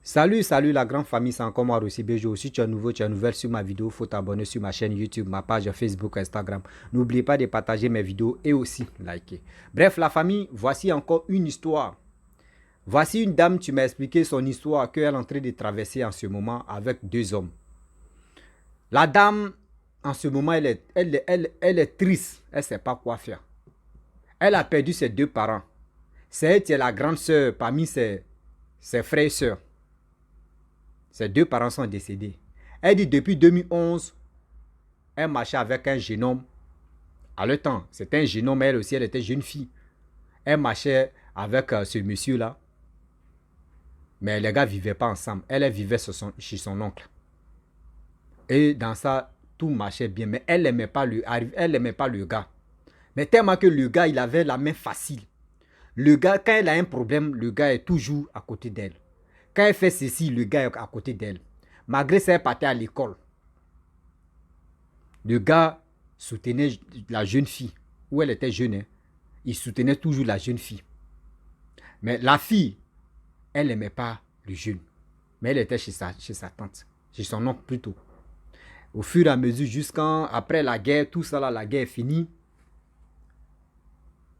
Salut la grande famille, c'est encore moi Rossi Bejo. Si tu es nouveau, tu es nouvelle sur ma vidéo, il faut t'abonner sur ma chaîne YouTube, ma page Facebook, Instagram. N'oubliez pas de partager mes vidéos et aussi liker. Bref, la famille, voici encore une histoire. Voici une dame, tu m'as expliqué son histoire qu'elle est en train de traverser en ce moment avec deux hommes. La dame, en ce moment, elle est triste, elle ne sait pas quoi faire. Elle a perdu ses deux parents. C'est elle qui est la grande sœur parmi ses frères et sœurs. Ses deux parents sont décédés. Elle dit depuis 2011, elle marchait avec un jeune homme. À le temps, c'était un jeune homme, elle aussi, elle était jeune fille. Elle marchait avec ce monsieur-là. Mais les gars ne vivaient pas ensemble. Elle vivait chez son oncle. Et dans ça, tout marchait bien. Mais elle n'aimait pas, pas le gars. Mais tellement que le gars, il avait la main facile. Le gars, quand elle a un problème, le gars est toujours à côté d'elle. Quand elle fait ceci, le gars est à côté d'elle. Malgré ça, elle partait à l'école. Le gars soutenait la jeune fille, où elle était jeune. Hein. Il soutenait toujours la jeune fille. Mais la fille, elle n'aimait pas le jeune. Mais elle était chez sa tante, chez son oncle plutôt. Au fur et à mesure, jusqu'après la guerre, tout ça là, la guerre est finie.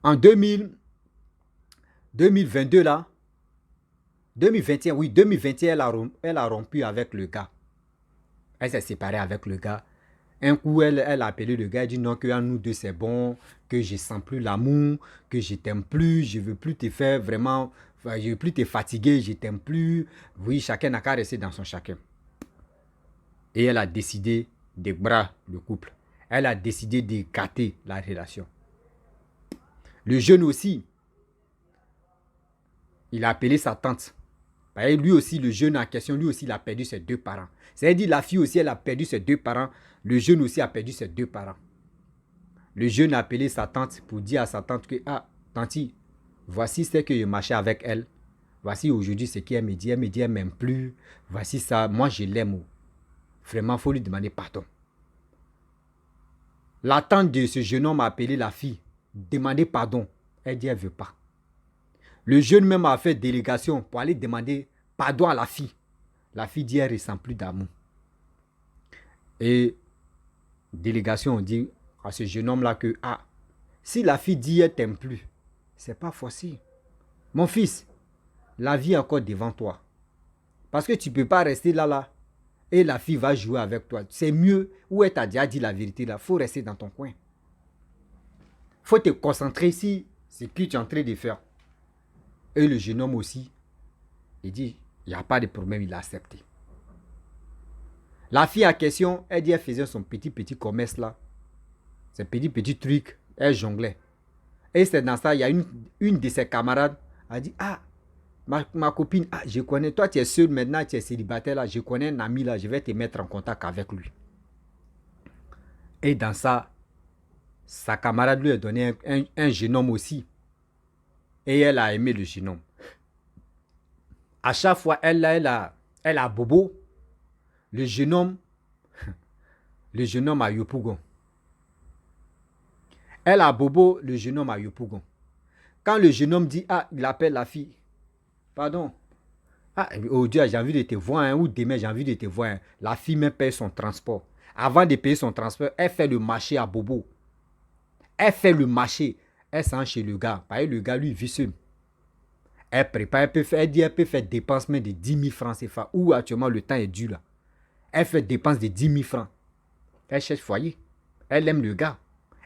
En 2022 là, 2021, oui, 2021, elle a rompu avec le gars. Elle s'est séparée avec le gars. Un coup, elle a appelé le gars, elle dit non, que nous deux c'est bon, que je sens plus l'amour, que je t'aime plus, je veux plus te faire vraiment, je veux plus te fatiguer, je t'aime plus. Oui, chacun n'a qu'à rester dans son chacun. Et elle a décidé de bras le couple. Elle a décidé de gâter la relation. Le jeune aussi, il a appelé sa tante. Et lui aussi, le jeune en question, lui aussi, il a perdu ses deux parents. C'est-à-dire, la fille aussi, elle a perdu ses deux parents. Le jeune aussi a perdu ses deux parents. Le jeune a appelé sa tante pour dire à sa tante que, ah, tanti, voici ce que je marchais avec elle. Voici aujourd'hui ce qu'elle me dit. Elle me dit, elle ne m'aime plus. Voici ça, moi je l'aime. Vraiment, il faut lui demander pardon. La tante de ce jeune homme a appelé la fille, demander pardon. Elle dit, elle ne veut pas. Le jeune même a fait délégation pour aller demander pardon à la fille. La fille dit, elle ne ressent plus d'amour. Et délégation, on dit à ce jeune homme-là que, ah, si la fille dit, elle t'aime plus, c'est pas facile. Mon fils, la vie est encore devant toi. Parce que tu ne peux pas rester là, et la fille va jouer avec toi. C'est mieux, où elle t'a déjà dit la vérité là, il faut rester dans ton coin. Il faut te concentrer sur ce que tu es en train de faire. Et le jeune homme aussi, il dit, il n'y a pas de problème, il a accepté. La fille à question, elle dit, elle faisait son petit commerce là. Ses petits trucs, elle jonglait. Et c'est dans ça, il y a une de ses camarades, a dit, ah, ma copine, ah, je connais, toi tu es seul maintenant, tu es célibataire là, je connais un ami là, je vais te mettre en contact avec lui. Et dans ça, sa camarade lui a donné un jeune homme aussi. Et elle a aimé le jeune homme. À chaque fois, elle a bobo. Le jeune homme a Yopougon. Elle a bobo, le jeune homme a Yopougon. Quand le jeune homme dit, ah, il appelle la fille. Pardon. Ah, oh Dieu, j'ai envie de te voir, hein, ou demain, j'ai envie de te voir. Hein. La fille même paye son transport. Avant de payer son transport, elle fait le marché à bobo. Elle fait le marché. Elle s'en chez le gars. Parce que le gars, lui, vit seul. Elle prépare, elle dit, elle peut faire dépense même de 10 000 francs CFA. Où actuellement, le temps est dur là. Elle fait dépense de 10 000 francs. Elle cherche foyer. Elle aime le gars.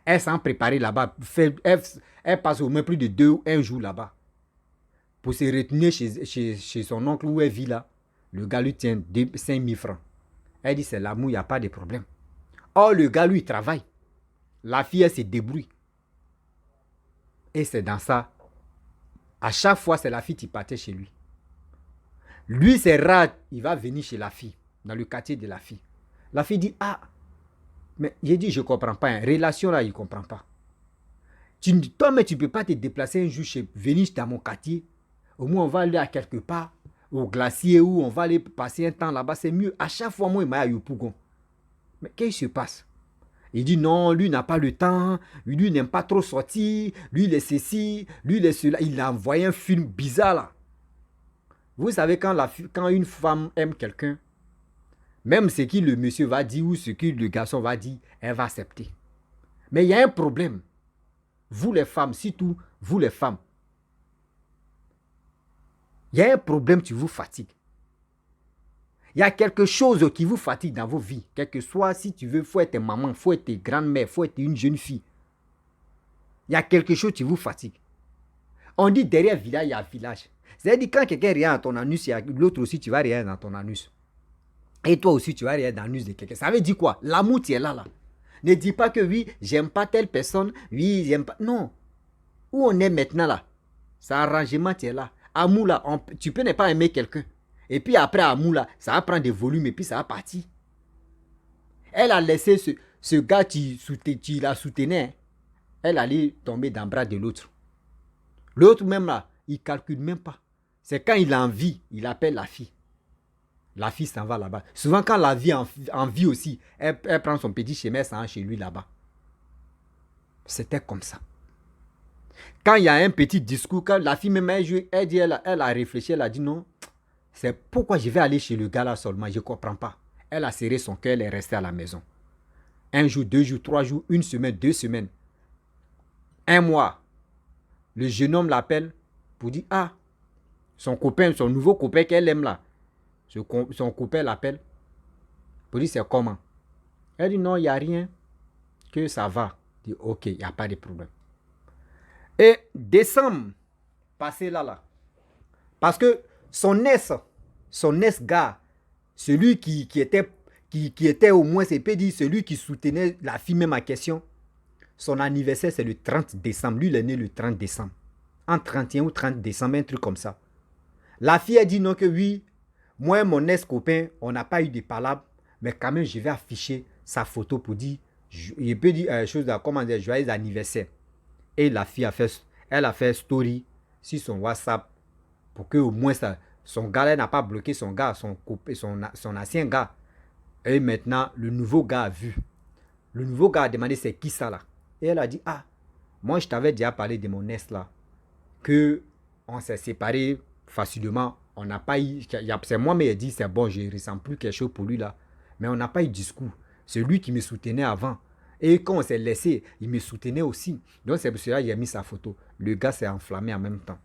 Elle s'en prépare là-bas. Elle passe au moins plus de 2 ou 1 jour là-bas. Pour se retenir chez son oncle où elle vit là. Le gars lui tient 5 000 francs. Elle dit, c'est l'amour, il n'y a pas de problème. Or, le gars, lui, travaille. La fille, elle se débrouille. Et c'est dans ça. À chaque fois, c'est la fille qui partait chez lui. Lui, c'est rare, il va venir chez la fille, dans le quartier de la fille. La fille dit, ah, mais j'ai dit, je ne comprends pas. Hein. Relation là, il ne comprend pas. Toi, mais tu ne peux pas te déplacer un jour, venir dans mon quartier. Au moins, on va aller à quelque part, au glacier, où on va aller passer un temps là-bas. C'est mieux. À chaque fois, moi, il m'a eu Yopougon. Mais qu'est-ce qui se passe? Il dit non, lui n'a pas le temps, lui n'aime pas trop sortir, lui il est ceci, lui il est cela. Il a envoyé un film bizarre là. Vous savez, quand une femme aime quelqu'un, même ce que le monsieur va dire ou ce que le garçon va dire, elle va accepter. Mais il y a un problème. Vous les femmes, surtout vous les femmes, il y a un problème qui vous fatigue. Il y a quelque chose qui vous fatigue dans vos vies. Quel que soit, si tu veux, il faut être maman, il faut être grand-mère, il faut être une jeune fille. Il y a quelque chose qui vous fatigue. On dit derrière village, il y a village. C'est-à-dire quand quelqu'un regarde dans ton anus, l'autre aussi, tu vas regarder dans ton anus. Et toi aussi, tu vas regarder dans l'anus de quelqu'un. Ça veut dire quoi? L'amour, tu es là. Ne dis pas que oui, j'aime pas telle personne, oui, j'aime pas. Non. Où on est maintenant là? C'est arrangement, tu es là. Amour là, tu peux ne pas aimer quelqu'un. Et puis après amour là, ça va prendre des volumes et puis ça va partir. Elle a laissé ce gars qui la soutenait. Elle allait tomber dans le bras de l'autre. L'autre même là, il ne calcule même pas. C'est quand il a envie, il appelle la fille. La fille s'en va là-bas. Souvent quand la vie en vie aussi, elle prend son petit chemin, elle s'en va chez lui là-bas. C'était comme ça. Quand il y a un petit discours, quand la fille même elle a réfléchi, elle a dit non, c'est pourquoi je vais aller chez le gars là seulement, je ne comprends pas. Elle a serré son cœur, elle est restée à la maison. 1 jour, 2 jours, 3 jours, 1 semaine, 2 semaines, 1 mois. Le jeune homme l'appelle pour dire, ah, son copain, son nouveau copain qu'elle aime là, son copain l'appelle pour dire c'est comment. Elle dit non, il n'y a rien, que ça va. Il dit ok, il n'y a pas de problème. Et décembre, passé là, parce que son ex-gars, celui qui était au moins, c'est peut dire celui qui soutenait la fille même en question, son anniversaire c'est le 30 décembre. Lui, il est né le 30 décembre. En 31 ou 30 décembre, un truc comme ça. La fille a dit non que oui, moi et mon ex-copain, on n'a pas eu de palabres, mais quand même, je vais afficher sa photo pour dire, je peux dire chose là, comment dire, joyeux anniversaire. Et la fille elle a fait story sur son WhatsApp pour que au moins son gars, elle n'a pas bloqué son gars, son ancien gars. Et maintenant, le nouveau gars a vu. Le nouveau gars a demandé c'est qui ça là. Et elle a dit, ah, moi je t'avais déjà parlé de mon ex là, que on s'est séparés facilement. On n'a pas eu, c'est moi mais elle dit c'est bon, je ne ressens plus quelque chose pour lui là. Mais on n'a pas eu de discours. C'est lui qui me soutenait avant. Et quand on s'est laissé, il me soutenait aussi. Donc c'est pour cela qu'il a mis sa photo. Le gars s'est enflammé en même temps.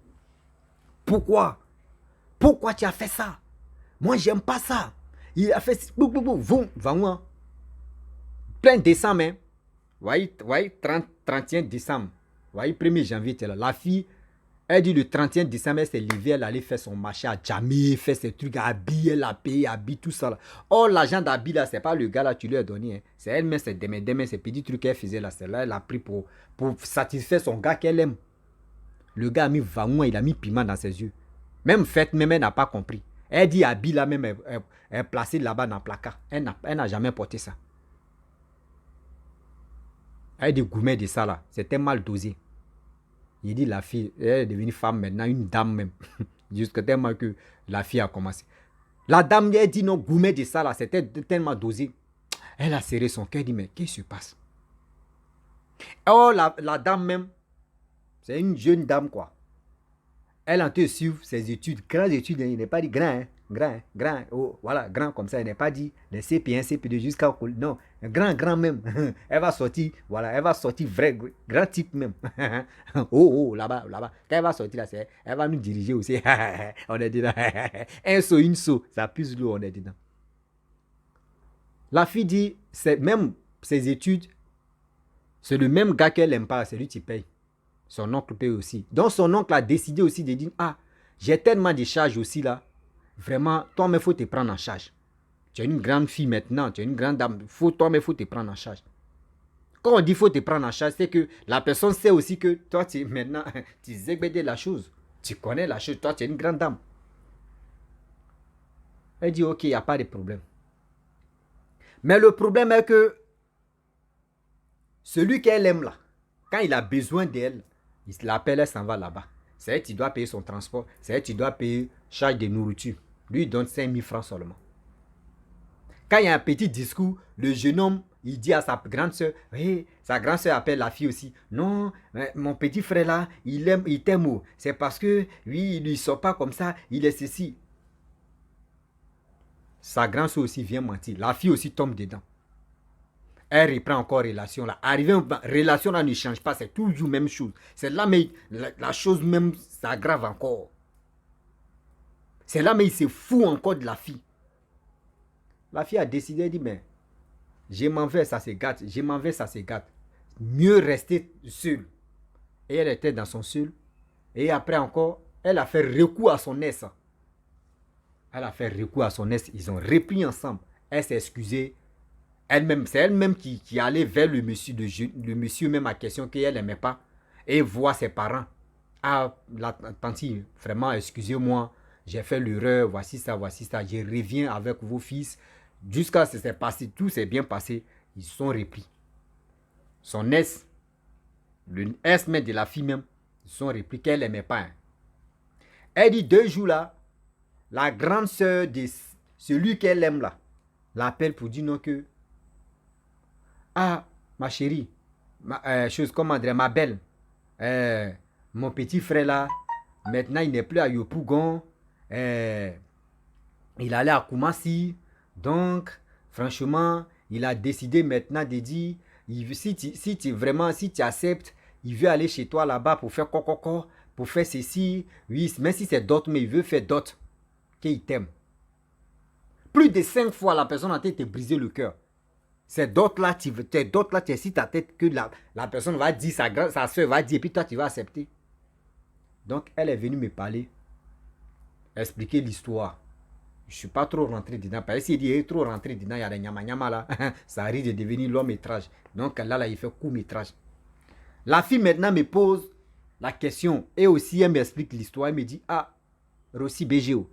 Pourquoi? Pourquoi tu as fait ça? Moi, j'aime pas ça. Il a fait... Va-moi. Plein décembre. Hein. Voyez, 31 décembre. Voyez, 1er janvier, tu es là. La fille, elle dit le 31 décembre, elle s'est levée, elle allait faire son marché à Djamé, faire ses trucs, habiller, elle a payé, habiller, tout ça. Là. Oh, l'argent d'habiller, là, c'est pas le gars là, tu lui as donné. Hein. C'est elle-même, c'est demain, ces petits trucs qu'elle faisait là. Celle-là, elle a pris pour satisfaire son gars qu'elle aime. Le gars a mis vamoua, il a mis piment dans ses yeux. Même fête, même elle n'a pas compris. Elle dit habille là même, elle est placée là-bas dans le placard. Elle n'a jamais porté ça. Elle dit gourmet de ça là. C'était mal dosé. Il dit la fille, elle est devenue femme maintenant, une dame même. Jusqu'à tellement que la fille a commencé. La dame, elle dit non, gourmet de ça là, c'était tellement dosé. Elle a serré son cœur, elle dit mais qu'est-ce qui se passe? Oh, la dame même, c'est une jeune dame quoi. Elle a été suivre ses études, grandes études, il n'est pas dit grand, hein, grand, oh, voilà, grand comme ça, il n'est pas dit les CP1, CP2 jusqu'à... Non, grand même. Elle va sortir, voilà, elle va sortir vrai, grand type même. Oh, là-bas. Quand elle va sortir là, elle va nous diriger aussi. On est dedans. Un saut, une saut, ça pue l'eau, on est dedans. La fille dit, même ses études, c'est le même gars qu'elle n'aime pas, c'est lui qui paye. Son oncle paye aussi. Donc son oncle a décidé aussi de dire, ah, j'ai tellement de charges aussi là. Vraiment, toi-même, il faut te prendre en charge. Tu es une grande fille maintenant, tu es une grande dame. Toi-même, il faut te prendre en charge. Quand on dit qu'il faut te prendre en charge, c'est que la personne sait aussi que toi, tu maintenant, tu sais la chose. Tu connais la chose, toi, tu es une grande dame. Elle dit, ok, il n'y a pas de problème. Mais le problème est que celui qu'elle aime là, quand il a besoin d'elle, il l'appelle, elle s'en va là-bas. C'est elle qui doit payer son transport. C'est elle qui doit payer charge de nourriture. Lui, il donne 5 000 francs seulement. Quand il y a un petit discours, le jeune homme, il dit à sa grande soeur, hey, sa grande soeur appelle la fille aussi. Non, mon petit frère là, il t'aime. C'est parce que, oui, il ne sort pas comme ça, il est ceci. Sa grande soeur aussi vient mentir. La fille aussi tombe dedans. Elle reprend encore relation là. Arrivé, relation là ne change pas, c'est toujours la même chose. C'est là, mais la chose même s'aggrave encore. C'est là, mais il se fout encore de la fille. La fille a décidé, elle dit, mais je m'en vais, ça se gâte. Je m'en vais, ça se gâte. Mieux rester seule. Et elle était dans son seul. Et après encore, elle a fait recours à son ex. Elle a fait recours à son ex. Ils ont repris ensemble. Elle s'est excusée. Elle-même, c'est elle-même qui allait vers le le monsieur même à question qu'elle n'aimait pas. Et voit ses parents. Ah, la tante, vraiment, excusez-moi. J'ai fait l'erreur. Voici ça, voici ça. Je reviens avec vos fils. Jusqu'à ce que c'est passé. Tout s'est bien passé. Ils se sont repris. Son ex, le ex-mère de la fille même, ils se sont repris qu'elle n'aimait pas. Hein. Elle dit 2 jours là, la grande sœur de celui qu'elle aime là, l'appelle pour dire non que ah, ma chérie, chose comme André, ma belle, mon petit frère là, maintenant il n'est plus à Yopougon, il allait à Koumassi, donc franchement, il a décidé maintenant de dire, si tu vraiment, si tu acceptes, il veut aller chez toi là-bas pour faire coco, pour faire ceci, oui, même si c'est d'autres, mais il veut faire d'autres, qu'il t'aime. Plus de 5 fois, la personne a été te briser le cœur. C'est d'autres là, tu es si ta tête que la personne va dire, sa soeur va dire, et puis toi tu vas accepter. Donc elle est venue me parler, expliquer l'histoire. Je ne suis pas trop rentré dedans. Parce que s'il est trop rentré dedans, il y a des nyama là, ça risque de devenir long métrage. Donc là, il fait court métrage. La fille maintenant me pose la question et aussi elle m'explique l'histoire. Elle me dit, ah, Rossi BGO,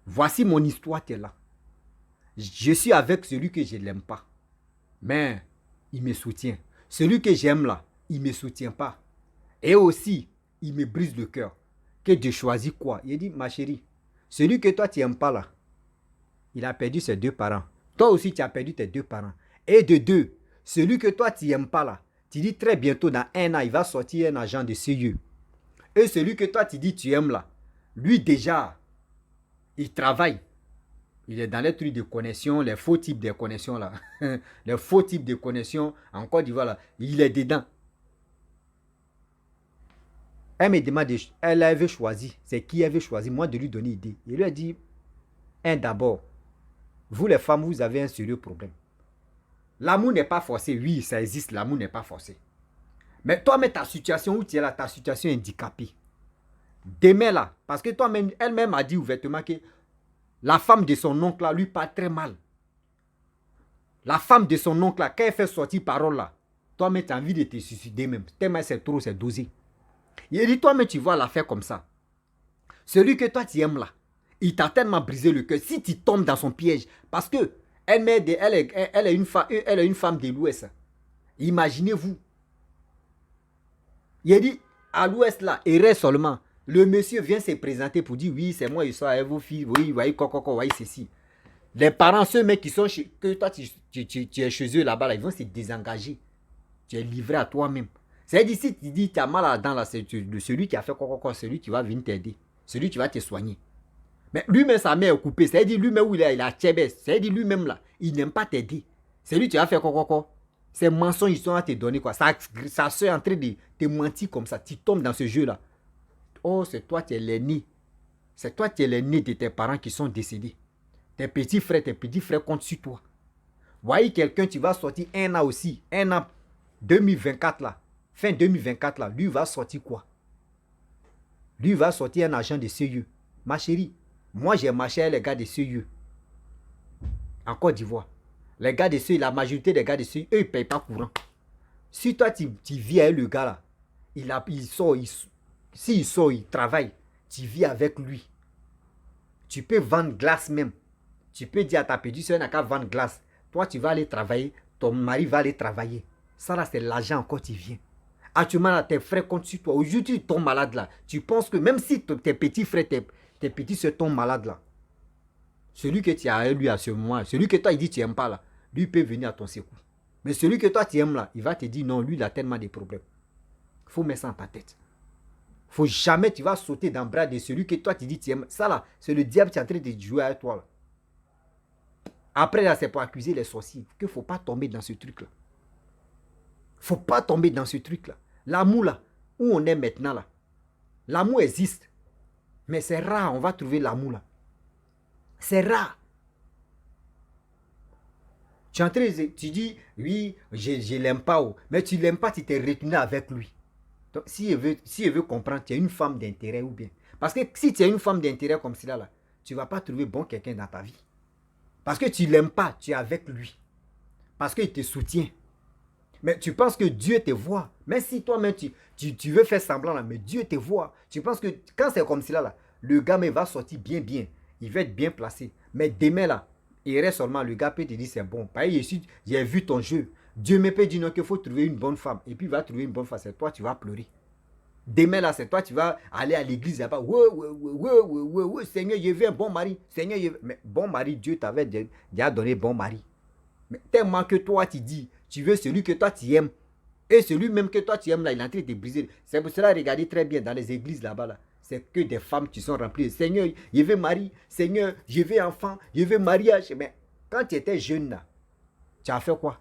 voici mon histoire, tu es là. Je suis avec celui que je n'aime pas. Mais il me soutient. Celui que j'aime là, il ne me soutient pas. Et aussi, il me brise le cœur. Que je choisis quoi? Il dit, ma chérie, celui que toi tu n'aimes pas là, il a perdu ses 2 parents. Toi aussi tu as perdu tes 2 parents. Et de 2, celui que toi tu n'aimes pas là, tu dis très bientôt dans 1 an, il va sortir un agent de CIE. Et celui que toi tu dis tu aimes là, lui déjà, il travaille. Il est dans les trucs de connexion, les faux types de connexions là. Les faux types de connexions en Côte d'Ivoire là. Il est dedans. Elle me demande, elle avait choisi. C'est qui avait choisi, moi de lui donner idée. Il lui a dit, d'abord, vous les femmes, vous avez un sérieux problème. L'amour n'est pas forcé. Oui, ça existe, l'amour n'est pas forcé. Mais toi, mais ta situation où tu es là, ta situation handicapée. Demain là, parce que toi-même, elle-même a dit ouvertement que la femme de son oncle là, lui parle très mal. La femme de son oncle là, quand elle fait sortir parole là, toi-même, tu as envie de te suicider même. Tellement c'est trop, c'est dosé. Il dit, toi-même, tu vois l'affaire comme ça. Celui que toi, tu aimes là, il t'a tellement brisé le cœur. Si tu tombes dans son piège, parce que elle est une femme de l'Ouest. Imaginez-vous. Il dit, à l'Ouest là, il reste seulement. Le monsieur vient se présenter pour dire, oui, c'est moi, je suis avec vos filles, oui, voyez, voyez ceci. Les parents, ceux mecs qui sont chez, que toi, tu es chez eux là-bas, là, ils vont se désengager. Tu es livré à toi-même. C'est-à-dire, si tu dis, tu as mal à la dent, là, c'est celui qui a fait celui qui va venir t'aider. Celui qui va te soigner. Mais lui-même, sa mère est coupée. C'est-à-dire, lui-même, où il a tchébès. C'est-à-dire, lui-même, là, il n'aime pas t'aider. C'est lui qui va faire quoi. Ces mensonges, ils sont à te donner, quoi. Sa soeur est en train de te mentir comme ça. Tu tombes dans ce jeu-là. Oh, c'est toi qui es l'aîné. C'est toi qui es l'aîné de tes parents qui sont décédés. Tes petits frères comptent sur toi. Voyez quelqu'un, tu vas sortir 1 an aussi. 1 an, 2024 là. Fin 2024 là. Lui va sortir quoi? Lui va sortir un agent de CIE. Ma chérie, moi j'ai marché avec les gars de CIE. En Côte d'Ivoire. Les gars de CIE, la majorité des gars de CIE, eux ils ne payent pas courant. Si toi tu vis avec le gars là, s'il sort, il travaille, tu vis avec lui. Tu peux vendre glace même. Tu peux dire à ta petite soeur n'a qu'à vendre glace. Toi, tu vas aller travailler. Ton mari va aller travailler. Ça, là, c'est l'argent encore qui vient. Actuellement, là, tes frères comptent sur toi. Aujourd'hui, tu tombes malade là. Tu penses que même si tes petits frères, tes petits soeurs tombent malades là, celui que tu as lui à ce moment, celui que toi, il dit tu n'aimes pas là, lui peut venir à ton secours. Mais celui que toi, tu aimes là, il va te dire non, lui, il a tellement de problèmes. Il faut mettre ça en ta tête. Faut jamais tu vas sauter dans le bras de celui que toi tu dis tu aimes. Ça là, c'est le diable qui est en train de jouer avec toi là. Après, là, c'est pour accuser les sorciers. Qu'il ne faut pas tomber dans ce truc-là. Il ne faut pas tomber dans ce truc-là. L'amour, là, où on est maintenant, là, l'amour existe. Mais c'est rare, on va trouver l'amour, là. C'est rare. Tu es en train de, tu dis, oui, je ne l'aime pas, oh. Mais tu ne l'aimes pas, tu t'es retenu avec lui. Donc, si elle veut comprendre, tu es une femme d'intérêt ou bien. Parce que si tu es une femme d'intérêt comme cela, là, tu ne vas pas trouver bon quelqu'un dans ta vie. Parce que tu ne l'aimes pas, tu es avec lui. Parce qu'il te soutient. Mais tu penses que Dieu te voit. Même si toi-même, tu veux faire semblant, là, mais Dieu te voit. Tu penses que quand c'est comme cela, là, le gars va sortir bien. Il va être bien placé. Mais demain, là, il reste seulement, le gars peut te dire c'est bon. J'ai vu ton jeu. Dieu me peut dire non, qu'il faut trouver une bonne femme. Et puis il va trouver une bonne femme. C'est toi, tu vas pleurer. Demain, là, c'est toi, tu vas aller à l'église là-bas. Ouais, Seigneur, je veux un bon mari. Seigneur, je veux... Mais bon mari, Dieu t'avait déjà donné bon mari. Mais tellement que toi, tu dis, tu veux celui que toi, tu aimes. Et celui même que toi, tu aimes, là, il est en train de te briser. C'est pour cela, regardez très bien dans les églises là-bas, là. C'est que des femmes qui sont remplies. Seigneur, je veux mari. Seigneur, je veux enfant. Je veux mariage. Mais quand tu étais jeune, là, tu as fait quoi?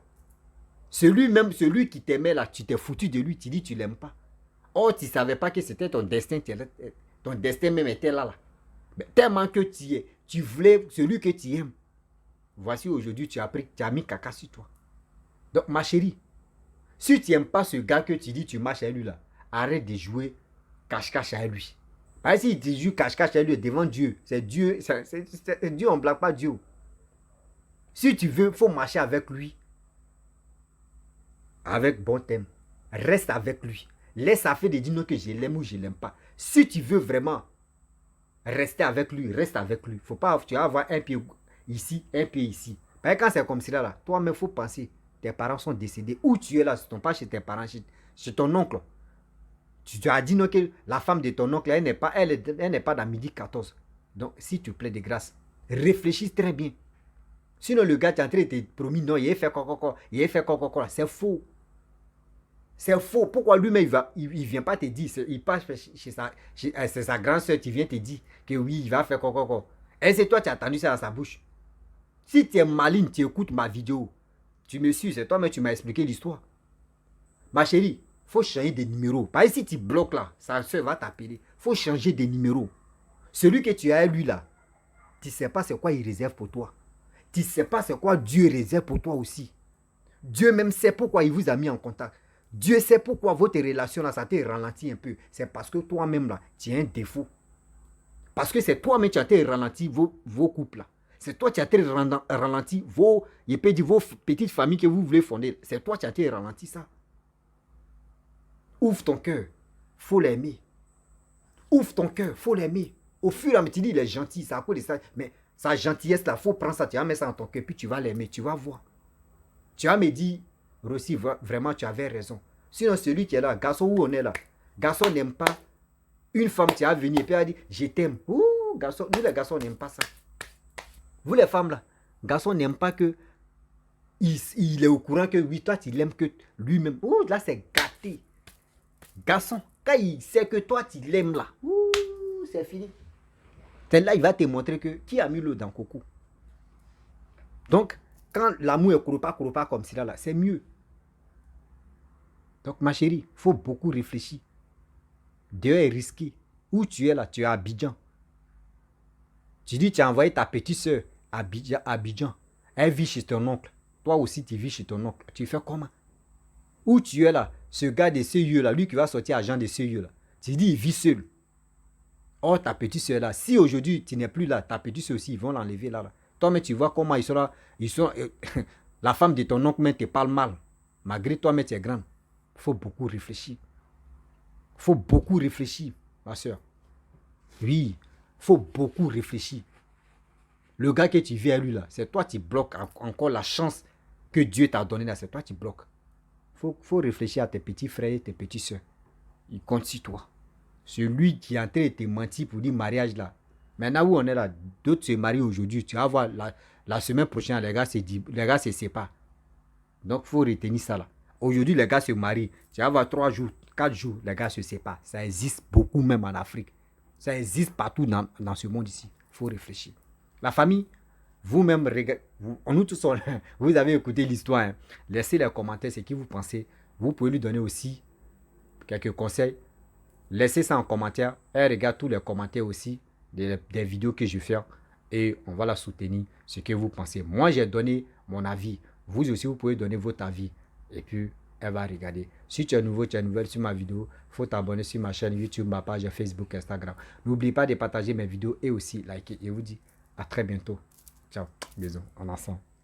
Celui qui t'aimait, là, tu t'es foutu de lui. Tu dis, tu ne l'aimes pas. Oh, tu ne savais pas que c'était ton destin. Ton destin même était là. Mais tellement que tu voulais celui que tu aimes. Voici aujourd'hui, tu as mis caca sur toi. Donc, ma chérie, si tu n'aimes pas ce gars que tu dis tu marches avec lui là, arrête de jouer cache-cache avec lui. Parce que si tu joues cache-cache avec lui devant Dieu, c'est Dieu, c'est Dieu, on ne blague pas Dieu. Si tu veux, il faut marcher avec lui. Avec bon thème. Reste avec lui. Laisse ça faire de dire non que je l'aime ou je ne l'aime pas. Si tu veux vraiment rester avec lui, reste avec lui. Faut pas, tu vas avoir un pied ici, un pied ici. Parce que quand c'est comme cela, là, toi-même, il faut penser. Tes parents sont décédés. Où tu es là, ce n'est pas chez tes parents, chez ton oncle. Tu as dit non que la femme de ton oncle, elle n'est pas dans midi 14. Donc, s'il te plaît, de grâce, réfléchis très bien. Sinon, le gars, tu es en train de te promis, non, il a fait quoi, c'est faux. C'est faux. Pourquoi lui-même, il vient pas te dire, il passe c'est sa grande soeur qui vient te dire que oui, il va faire quoi. Et c'est toi, tu as attendu ça dans sa bouche. Si tu es maligne, tu écoutes ma vidéo, tu me suis, c'est toi, mais tu m'as expliqué l'histoire. Ma chérie, il faut changer de numéro. Par exemple, si tu bloques là, sa soeur va t'appeler. Il faut changer de numéro. Celui que tu as, lui là, tu ne sais pas c'est quoi il réserve pour toi. Tu ne sais pas c'est quoi Dieu réserve pour toi aussi. Dieu même sait pourquoi il vous a mis en contact. Dieu sait pourquoi votre relation là, ça te ralentit un peu. C'est parce que toi-même là, tu as un défaut. Parce que c'est toi-même qui as ralenti vos couples là. C'est toi qui as ralenti vos petites familles que vous voulez fonder. C'est toi qui as ralenti ça. Ouvre ton cœur. Faut l'aimer. Ouvre ton cœur. Faut l'aimer. Au fur et à mesure, tu dis, il est gentil. Ça à cause de ça. Mais sa gentillesse là, faut prendre ça. Tu vas mettre ça dans ton cœur. Puis tu vas l'aimer. Tu vas voir. Tu vas me dire, Rossi, vraiment, tu avais raison. Sinon, celui qui est là, garçon, où on est là? Garçon n'aime pas une femme qui a venu et puis elle a dit, je t'aime. Ouh, garçon, nous les garçons, n'aiment pas ça. Vous les femmes là, garçon n'aime pas que il est au courant que oui, toi tu l'aimes que lui-même. Ouh, là c'est gâté. Garçon, quand il sait que toi tu l'aimes là, ouh, c'est fini. C'est là il va te montrer que qui a mis l'eau dans le coco. Donc, quand l'amour est couroupa comme cela là, c'est mieux. Donc ma chérie, il faut beaucoup réfléchir. Dehors est risqué. Où tu es là, tu es à Abidjan. Tu dis tu as envoyé ta petite soeur à Abidjan. Elle vit chez ton oncle. Toi aussi tu vis chez ton oncle. Tu fais comment? Où tu es là, ce gars de ce lieu là, lui qui va sortir agent de ce lieu là, tu dis il vit seul. Oh, ta petite soeur là, si aujourd'hui tu n'es plus là, ta petite soeur aussi, ils vont l'enlever là. Toi, mais tu vois comment ils sont la femme de ton oncle, mais te parle mal. Malgré toi, mais tu es grande. Il faut beaucoup réfléchir. Il faut beaucoup réfléchir, ma soeur. Oui, il faut beaucoup réfléchir. Le gars que tu vis à lui là, c'est toi qui bloques encore la chance que Dieu t'a donnée là, c'est toi qui bloques. Faut réfléchir à tes petits frères et tes petites soeurs. Il compte sur toi. Celui qui est en train de te mentir pour dire mariage là. Maintenant où on est là, d'autres se marient aujourd'hui. Tu vas voir la semaine prochaine, les gars se séparent. Donc il faut retenir ça là. Aujourd'hui, les gars se marient. Tu vas voir 3 jours, 4 jours, les gars se séparent. Ça existe beaucoup même en Afrique. Ça existe partout dans ce monde ici. Il faut réfléchir. La famille, Vous-même, nous tous, vous avez écouté l'histoire. Hein. Laissez les commentaires ce que vous pensez. Vous pouvez lui donner aussi quelques conseils. Laissez ça en commentaire. Elle regarde tous les commentaires aussi des vidéos que je fais. Et on va la soutenir, ce que vous pensez. Moi, j'ai donné mon avis. Vous aussi, vous pouvez donner votre avis. Et puis, elle va regarder. Si tu es nouveau, tu es nouvelle sur ma vidéo, il faut t'abonner sur ma chaîne YouTube, ma page Facebook, Instagram. N'oublie pas de partager mes vidéos et aussi liker. Et je vous dis à très bientôt. Ciao. Bisous. En ensemble.